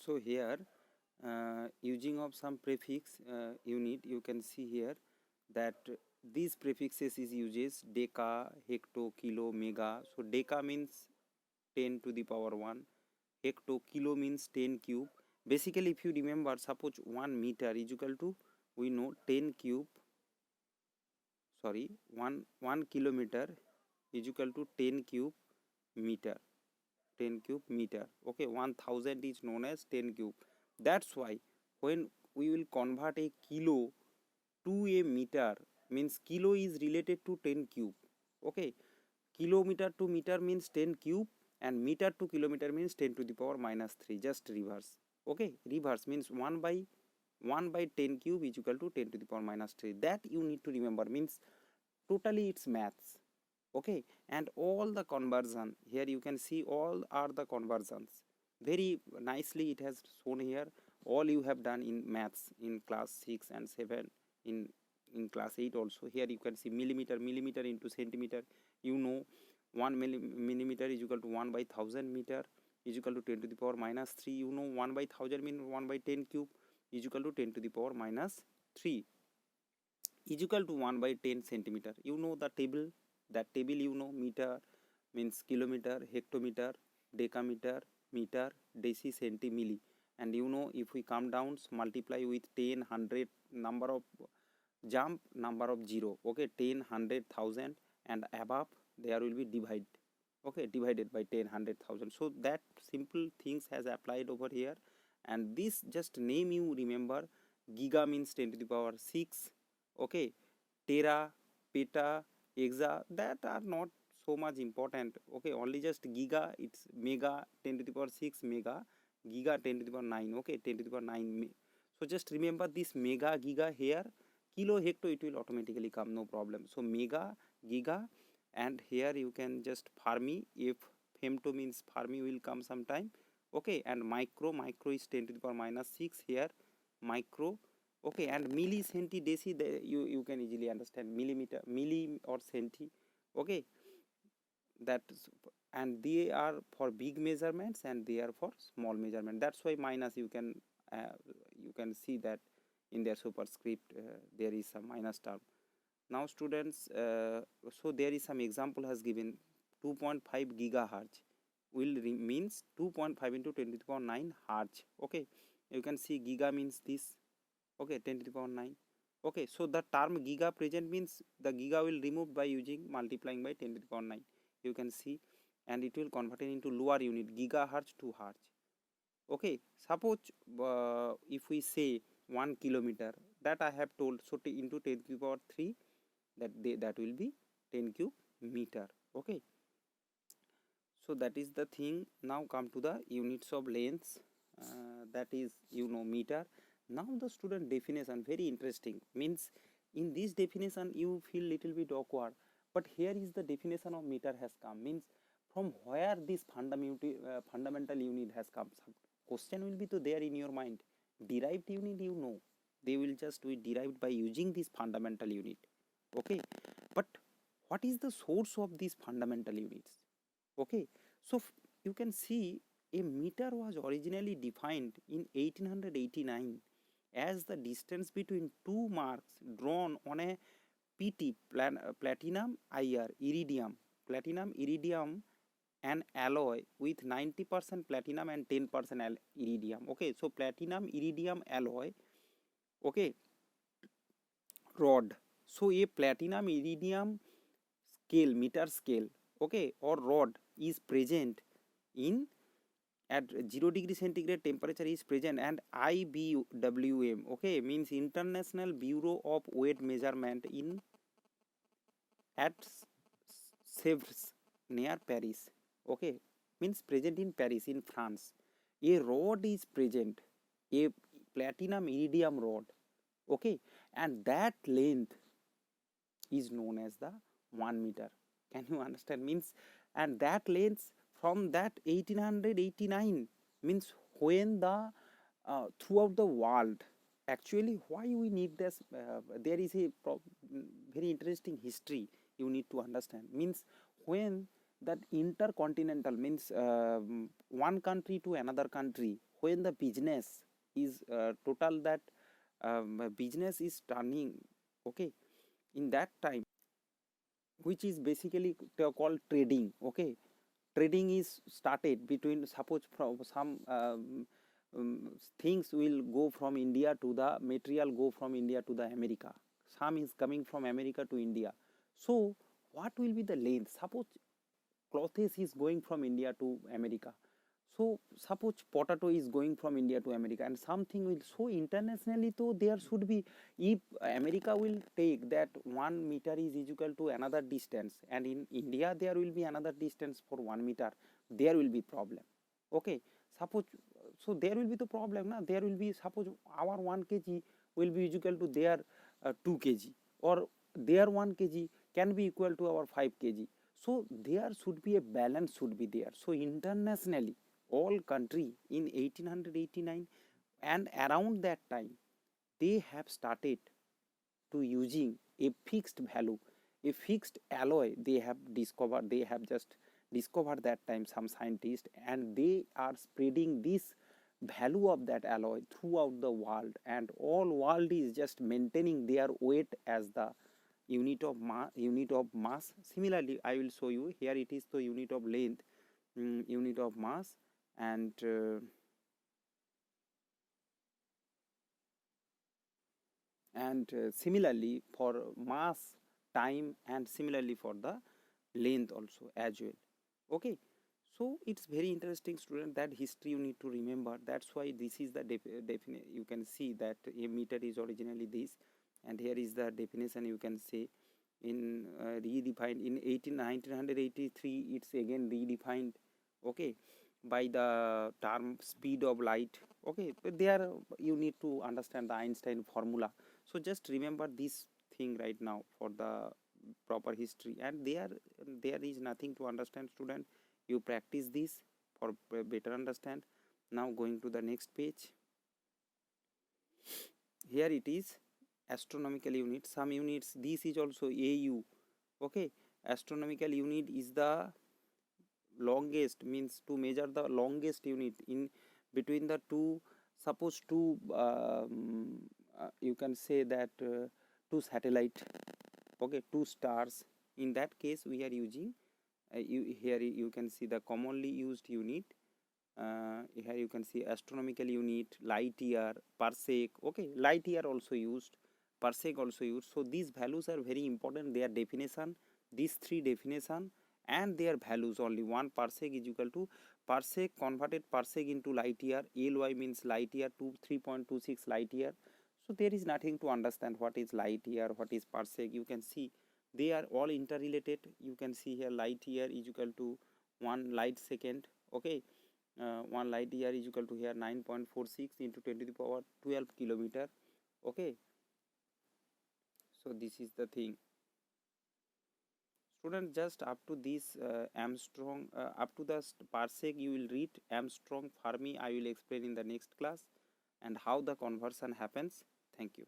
So here using of some prefix unit, you can see here that these prefixes is uses deca, hecto, kilo, mega. So deca means 10 to the power 1, hecto, kilo means 10 cube. Basically, if you remember, suppose 1 meter is equal to, we know 10 cube, sorry, 1 kilometer is equal to 10 cube meter. 10 cube meter. Okay, 1000 is known as 10 cube. That's why when we will convert a kilo to a meter, means kilo is related to 10 cube. Okay, kilometer to meter means 10 cube, and meter to kilometer means 10 to the power minus 3, just reverse. Okay, reverse means 1 by 10 cube is equal to 10 to the power minus 3. That you need to remember, means totally it's maths. Okay, and all the conversion here you can see, all are the conversions very nicely it has shown here. All you have done in maths in class 6 and 7, in class 8 also. Here you can see millimeter into centimeter. You know 1 millimeter is equal to 1 by 1000 meter is equal to 10 to the power minus 3. You know 1 by 1000 means 1 by 10 cube is equal to 10 to the power minus 3 is equal to 1 by 10 centimeter. You know the table, that table you know, meter means kilometer, hectometer, decameter, meter, deci, centi, milli. And you know, if we come down, multiply with 10, 100, number of jump, number of 0. Okay, 10, 100, 1000, and above there will be divide. Okay, divided by 10, 100, 1000. So that simple things has applied over here. And this just name you remember, giga means 10 to the power 6. Okay, tera, peta, exa, that are not so much important. Okay, only just giga, it's mega 10 to the power 6 mega, giga 10 to the power 9. Okay, 10 to the power 9. So just remember this mega, giga here, kilo, hecto, it will automatically come, no problem. So mega, giga, and here you can just Fermi, if femto means Fermi will come sometime. Okay, and micro is 10 to the power minus 6 here, micro. Okay, and milli, centi, deci, you can easily understand, millimeter, milli or centi. Okay, that, and they are for big measurements and they are for small measurement. That's why minus you can see that in their superscript there is some minus term. Now students, so there is some example has given 2.5 gigahertz will means 2.5 into 10 to the power 9 hertz. Okay, you can see giga means this. Okay, 10 to the power 9. Okay, so the term giga present means the giga will remove by using multiplying by 10 to the power 9. You can see, and it will convert it into lower unit, gigahertz to hertz. Okay, suppose if we say 1 kilometer, that I have told, so into 10 to the power 3, that will be 10 cube meter. Okay, so that is the thing. Now come to the units of length, that is, you know, meter. Now the student definition, very interesting, means in this definition you feel little bit awkward, but here is the definition of meter has come, means from where this fundamental unit has come. Some question will be to there in your mind, derived unit, you know, they will just be derived by using this fundamental unit. Okay, but what is the source of these fundamental units? Okay, so you can see a meter was originally defined in 1889 as the distance between two marks drawn on a PT, platinum IR, iridium, an alloy with 90% platinum and 10% iridium. Okay, so platinum iridium alloy. Okay, rod. So a platinum iridium scale, meter scale, okay, or rod is present in at 0 degree centigrade temperature is present, and IBWM, okay, means International Bureau of Weight Measurement in at Sèvres near Paris. Okay, means present in Paris in France. A rod is present, a platinum iridium rod. Okay, and that length is known as the 1 meter. Can you understand? Means, and that length from that 1889 means when the throughout the world, actually why we need this, there is a very interesting history you need to understand. Means when that intercontinental, means one country to another country, when the business is total, that business is turning, okay, in that time, which is basically called trading, okay. Trading is started between, suppose from some things will go from India to the material, go from India to the America, some is coming from America to India. So what will be the length? Suppose clothes is going from India to America. So suppose potato is going from India to America, and something will, so internationally, so there should be, if America will take that 1 meter is equal to another distance, and in India there will be another distance for 1 meter, there will be problem. Okay, suppose, so there will be the problem, na? There will be, suppose our 1 kg will be equal to their 2 kg, or their 1 kg can be equal to our 5 kg. So there should be a balance, should be there. So internationally, all country in 1889 and around that time, they have started to using a fixed value, a fixed alloy. They have discovered, they have just discovered that time, some scientists, and they are spreading this value of that alloy throughout the world, and all world is just maintaining their weight as the unit of mass. Similarly, I will show you here, it is the unit of length, unit of mass, and similarly for mass, time, and similarly for the length also as well. Okay, so it's very interesting, student, that history you need to remember. That's why this is the definite, you can see that a meter is originally this, and here is the definition, you can say, in redefined in 1983, it's again redefined, okay, by the term speed of light. Okay, but there you need to understand the Einstein formula. So just remember this thing right now for the proper history, and there is nothing to understand, student. You practice this for better understand. Now going to the next page, here it is astronomical unit, some units, this is also AU. Okay, astronomical unit is the longest, means to measure the longest unit in between the two, suppose two you can say that two satellite, okay, two stars. In that case we are using here you can see the commonly used unit, here you can see astronomical unit, light year, parsec. Okay, light year also used, parsec also used. So these values are very important, their definition, these three definition and their values only. One parsec is equal to, parsec, converted parsec into light year, ly means light year to 3.26 light year. So there is nothing to understand what is light year, what is parsec. You can see they are all interrelated. You can see here light year is equal to 1 light second. Okay, 1 light year is equal to here 9.46 into 10 to the power 12 kilometer. Okay, so this is the thing, student. Just up to this Armstrong, up to the parsec you will read. Armstrong, Fermi I will explain in the next class, and how the conversion happens. Thank you.